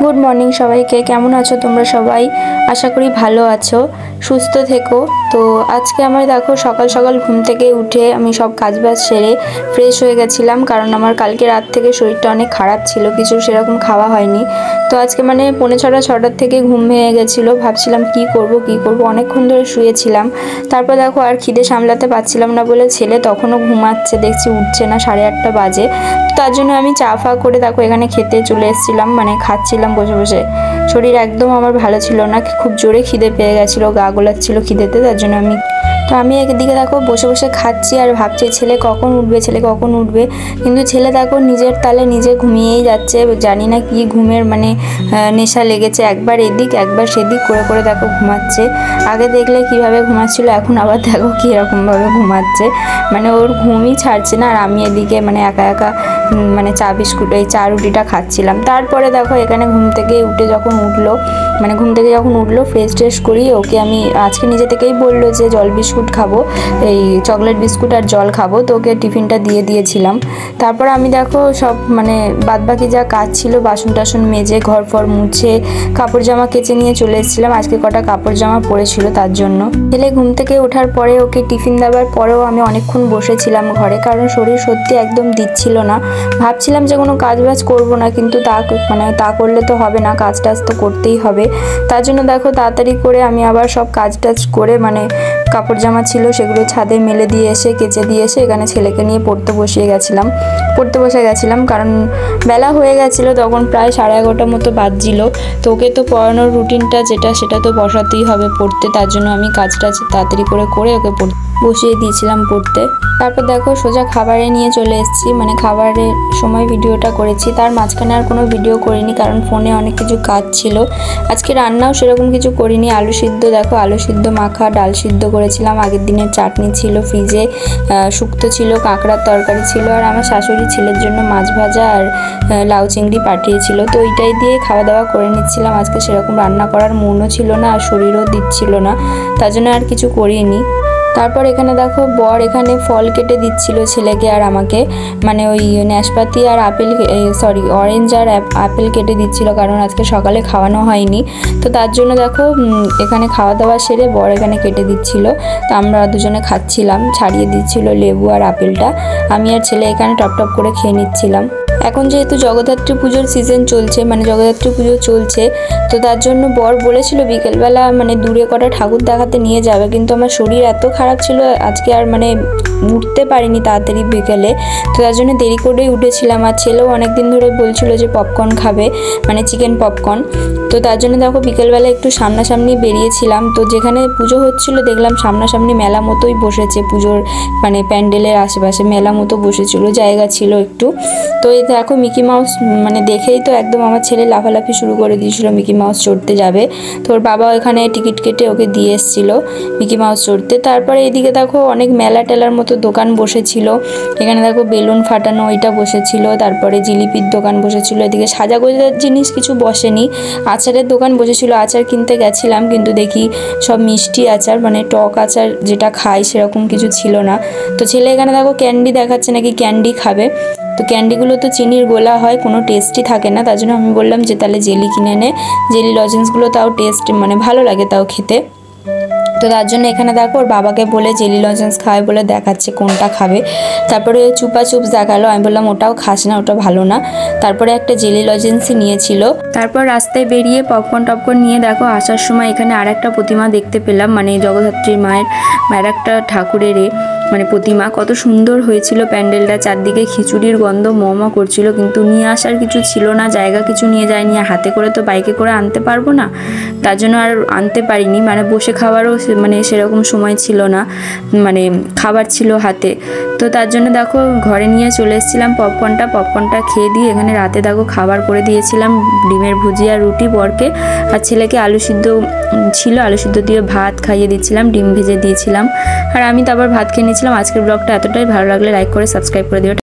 Good morning सबाइके केमन आछो तोमरा सबाई आशा करी भालो आछो सुस्थ থেকো। तो আজকে আমার দেখো সকাল সকাল ঘুম থেকে উঠে আমি সব কাজবাজ সেরে ফ্রেশ হয়ে গেছিলাম, কারণ আমার কালকে রাত থেকে শরীরটা অনেক খারাপ ছিল, কিছু সেরকম খাওয়া হয়নি। তো আজকে মানে 6:45 থেকে ঘুম ভেঙে গেছিলো, ভাবছিলাম কি করব অনেকক্ষণ ধরে শুয়েছিলাম। তারপর দেখো আর খিদে সামলাতে পারছিলাম না বলে ছেলে তখনও ঘুমাচ্ছে, দেখছি উঠছে না, 8:30 বাজে। তার জন্য আমি চা ফা করে দেখো এখানে খেতে চলে এসেছিলাম, মানে খাচ্ছিলাম বসে বসে। শরীর একদম আমার ভালো ছিল না, খুব জোরে খিদে পেয়ে গেছিলো, গা গোলাচ্ছিল খিদেতে। তার জন্য আমি একদিকে দেখো বসে বসে খাচ্ছি আর ভাবছি ছেলে কখন উঠবে, কিন্তু ছেলে দেখো নিজের তালে নিজে ঘুমিয়েই যাচ্ছে। জানি না কি ঘুমের মানে নেশা লেগেছে, একবার এদিক একবার সেদিক করে করে দেখো ঘুমাচ্ছে। আগে দেখলে কিভাবে ঘুমাচ্ছিল, এখন আবার দেখো কীরকমভাবে ঘুমাচ্ছে, মানে ওর ঘুমই ছাড়ছে না। আর আমি এদিকে মানে একা একা মানে চা বিস্কুট এই চা রুটিটা খাচ্ছিলাম। তারপরে দেখো এখানে ঘুম থেকে যখন উঠলো ফ্রেশ ট্রেশ করি ওকে আমি আজকে নিজে থেকেই বললো যে জল বিস্কুট খাবো, এই চকলেট বিস্কুট আর জল খাবো, তো ওকে টিফিনটা দিয়ে দিয়েছিলাম। তারপর আমি দেখো সব মানে বাদবাকি যা কাজ ছিল বাসন টাসন মেজে ঘর ফর মুছে কাপড় জামা কেচে নিয়ে চলে এসেছিলাম। আজকে কটা কাপড় জামা পরেছিল তার জন্য। ছেলে ঘুম থেকে ওঠার পরে ওকে টিফিন দেওয়ার পরেও আমি অনেকক্ষণ বসেছিলাম ঘরে, কারণ শরীর সত্যি একদম দিচ্ছিল না। ভাবছিলাম যে কোনো কাজ বাজ করবো না, কিন্তু তা করলে তো হবে না, কাজ টাজ তো করতেই হবে। তার জন্য দেখো তাড়াতাড়ি করে আমি আবার সব কাজ টাজ করে মানে কাপড় জামা ছিল সেগুলো ছাদে মেলে দিয়ে এসে কেচে দিয়ে এসে এখানে ছেলেকে নিয়ে পড়তে বসে গেছিলাম, কারণ বেলা হয়ে গেছিলো, তখন প্রায় 11:30 মতো বাজছিল। তো ওকে তো পড়ানোর রুটিনটা সেটা তো বসাতেই হবে পড়তে। তার জন্য আমি কাজটা তাড়াতাড়ি করে ওকে বসিয়ে দিয়েছিলাম পড়তে। তারপর দেখো সোজা খাবারে নিয়ে চলে এসেছি, মানে খাবারের সময় ভিডিওটা করেছি, তার মাঝখানে আর কোনো ভিডিও করিনি, কারণ ফোনে অনেক কিছু কাজ ছিল। আজকে রান্নাও সেরকম কিছু করিনি। আলু সিদ্ধ মাখা, ডাল সিদ্ধ করেছিলাম, আগের দিনের চাটনি ছিল ফ্রিজে, শুক্তো ছিল, কাঁকড়ার তরকারি ছিল, আর আমার শাশুড়ি ছেলের জন্য মাছ ভাজা আর লাউ চিংড়ি পাঠিয়েছিল। তো ওইটাই দিয়ে খাওয়া দাওয়া করে নিচ্ছিলাম। আজকে সেরকম রান্না করার মনও ছিল না আর শরীরও দিচ্ছিল না, তার জন্য আর কিছু করিনি। তারপর এখানে দেখো বর এখানে ফল কেটে দিচ্ছিল ছেলেকে আর আমাকে, মানে ওই নাশপাতি আর অরেঞ্জ আর আপেল কেটে দিচ্ছিল, কারণ আজকে সকালে খাওয়ানো হয়নি। তো তার জন্য দেখো এখানে খাওয়া দাওয়া সেরে বর এখানে কেটে দিচ্ছিল, তো আমরা দুজনে খাচ্ছিলাম, ছাড়িয়ে দিচ্ছিল লেবু আর আপেলটা। আমি আর ছেলে এখানে টপ করে খেয়ে নিচ্ছিলাম। এখন যেহেতু জগদ্ধাত্রী পুজোর সিজন চলছে, মানে জগদ্ধাত্রী পুজো চলছে, তো তার জন্য বর বলেছিল বিকেলবেলা মানে দূরে কটা ঠাকুর দেখাতে নিয়ে যাবে, কিন্তু আমার শরীর এত খারাপ ছিল আজকে আর মানে উঠতে পারিনি তাড়াতাড়ি বিকেলে। তো তার জন্য দেরি করেই উঠেছিলাম। আর ছেলেও অনেকদিন ধরে বলছিল যে পপকর্ন খাবে, মানে চিকেন পপকর্ন। তো তার জন্য দেখো বিকেলবেলা একটু সামনাসামনি বেরিয়েছিলাম। তো যেখানে পুজো হচ্ছিল দেখলাম সামনাসামনি মেলা মতোই বসেছে, পুজোর মানে প্যান্ডেলের আশেপাশে মেলা মতো বসেছিল, জায়গা ছিল একটু। তো এই দেখো মিকি মাউস মানে দেখেই তো একদম আমার ছেলে লাফালাফি শুরু করে দিয়েছিল, মিকি মাউস চড়তে যাবে। তো ওর বাবা এখানে টিকিট কেটে ওকে দিয়ে এসেছিলো মিকি মাউস চড়তে। তারপরে এদিকে দেখো অনেক মেলা টেলার মতো দোকান বসেছিল, এখানে দেখো বেলুন ফাটানো ওইটা বসেছিল, তারপরে জিলিপির দোকান বসেছিল। এদিকে সাজাগোজার জিনিস কিছু বসেনি, আচারের দোকান বসেছিল, আচার কিনতে গেছিলাম, কিন্তু দেখি সব মিষ্টি আচার মানে টক আচার যেটা খাই সেরকম কিছু ছিল না। তো ছেলে এখানে দেখো ক্যান্ডি দেখাচ্ছে, নাকি ক্যান্ডি খাবে। তো ক্যান্ডিগুলো তো চিনির গোলা হয়, কোনো টেস্টই থাকে না। তার জন্য আমি বললাম যে তাহলে জেলি কিনে নে, জেলি লজেন্সগুলো তাও টেস্ট মানে ভালো লাগে তাও খেতে। তো তার জন্য এখানে দেখো ওর বাবাকে বলে জেলি লজেন্স খাওয়াই বলে দেখাচ্ছে কোনটা খাবে। তারপরে চুপা চুপস দেখালো, আমি বললাম ওটাও খাস না, ওটা ভালো না। তারপরে একটা জেলি লজেন্সই নিয়েছিল। তারপর রাস্তায় বেরিয়ে পপকর্ন নিয়ে দেখো আসার সময় এখানে আর একটা প্রতিমা দেখতে পেলাম, মানে জগদ্ধাত্রী মায়ের একটা ঠাকুরের মানে প্রতিমা, কত সুন্দর হয়েছিল প্যান্ডেলটা, চারদিকে খিচুড়ির গন্ধ ম করছিল, কিন্তু নিয়ে আসার কিছু ছিল না, জায়গা কিছু নিয়ে যায়নি, হাতে করে তো বাইকে করে আনতে পারবো না, তার জন্য আর আনতে পারিনি। মানে বসে খাওয়ারও মানে সেরকম সময় ছিল না, মানে খাবার ছিল হাতে। তো তার জন্য দেখো ঘরে নিয়ে চলে এসেছিলাম পপকর্নটা খেয়ে দিয়ে এখানে রাতে দেখো খাবার করে দিয়েছিলাম, ডিমের ভুজিয়া রুটি বরকে, আর ছেলেকে আলু সিদ্ধ ছিল, আলু সিদ্ধ দিয়ে ভাত খাইয়ে দিচ্ছিলাম, ডিম ভেজে দিয়েছিলাম, আর আমি তারপর ভাত খেয়ে নিয়েছিলাম। আজকের ব্লগটা এতটাই ভালো লাগলে লাইক করে সাবস্ক্রাইব করে দিও।